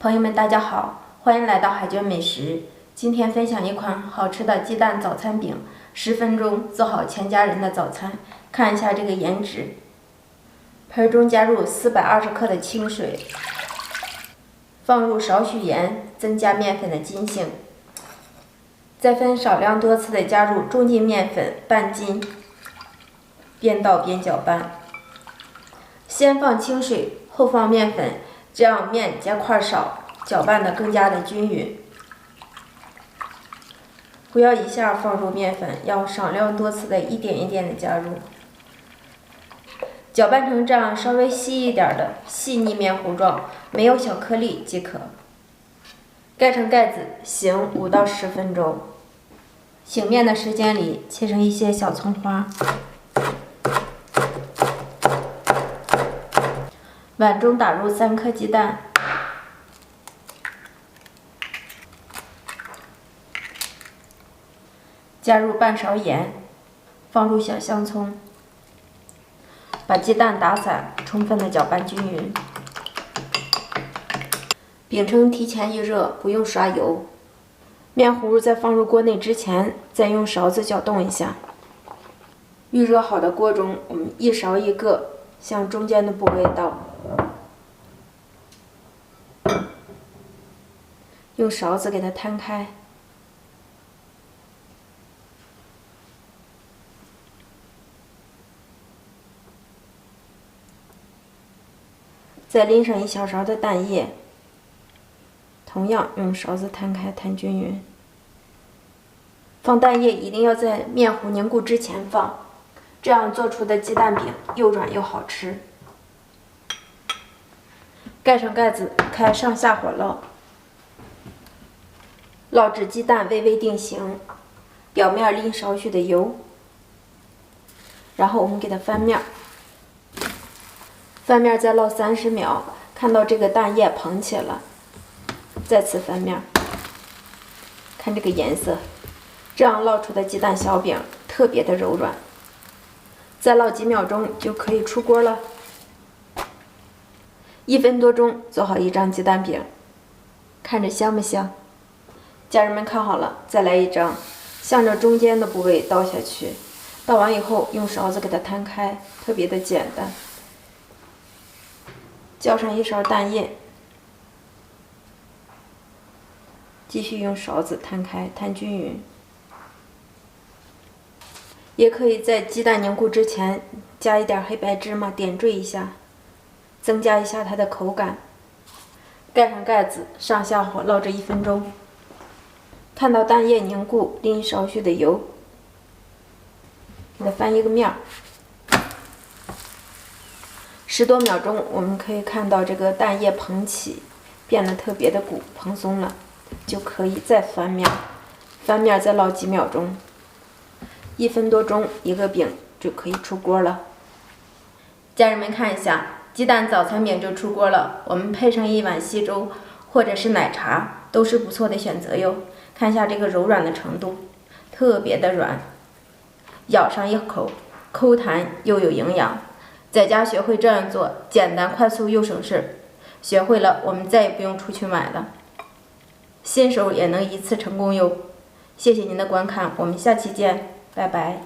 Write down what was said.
朋友们，大家好，欢迎来到海娟美食。今天分享一款好吃的鸡蛋早餐饼，10分钟做好全家人的早餐。看一下这个颜值。盆中加入420克的清水，放入少许盐，增加面粉的筋性。再分少量多次的加入中筋面粉半斤，边倒边搅拌。先放清水，后放面粉，这样面结块少，搅拌的更加的均匀。不要一下放入面粉，要少量多次的一点一点的加入。搅拌成这样稍微稀一点的细腻面糊状，没有小颗粒即可。盖上盖子，醒5到10分钟。醒面的时间里，切成一些小葱花。碗中打入3颗鸡蛋，加入半勺盐，放入小香葱，把鸡蛋打散，充分的搅拌均匀。饼铛提前预热，不用刷油。面糊在放入锅内之前，再用勺子搅动一下。预热好的锅中，我们一勺一个，向中间的部位倒。用勺子给它摊开，再淋上1小勺的蛋液，同样用勺子摊开，摊均匀。放蛋液一定要在面糊凝固之前放，这样做出的鸡蛋饼又软又好吃。盖上盖子，开上下火烙。烙至鸡蛋微微定型，表面淋少许的油，然后我们给它翻面，翻面再烙30秒，看到这个蛋液蓬起了，再次翻面，看这个颜色，这样烙出的鸡蛋小饼特别的柔软。再烙几秒钟就可以出锅了。1分多钟做好一张鸡蛋饼，看着香不香？家人们看好了，再来一张，向着中间的部位倒下去，倒完以后用勺子给它摊开，特别的简单。浇上1勺蛋液，继续用勺子摊开，摊均匀。也可以在鸡蛋凝固之前加一点黑白芝麻，点缀一下，增加一下它的口感。盖上盖子，上下火烙这1分钟。看到蛋液凝固，淋少许的油，给它翻一个面，10多秒钟，我们可以看到这个蛋液蓬起，变得特别的鼓，蓬松了，就可以再翻面，翻面再烙几秒钟，1分多钟，一个饼就可以出锅了。家人们看一下，鸡蛋早餐饼就出锅了，我们配上一碗稀粥或者是奶茶，都是不错的选择哟。看一下这个柔软的程度，特别的软，咬上一口，口弹又有营养。在家学会这样做，简单快速又省事。学会了，我们再也不用出去买了，新手也能一次成功哟。谢谢您的观看，我们下期见，拜拜。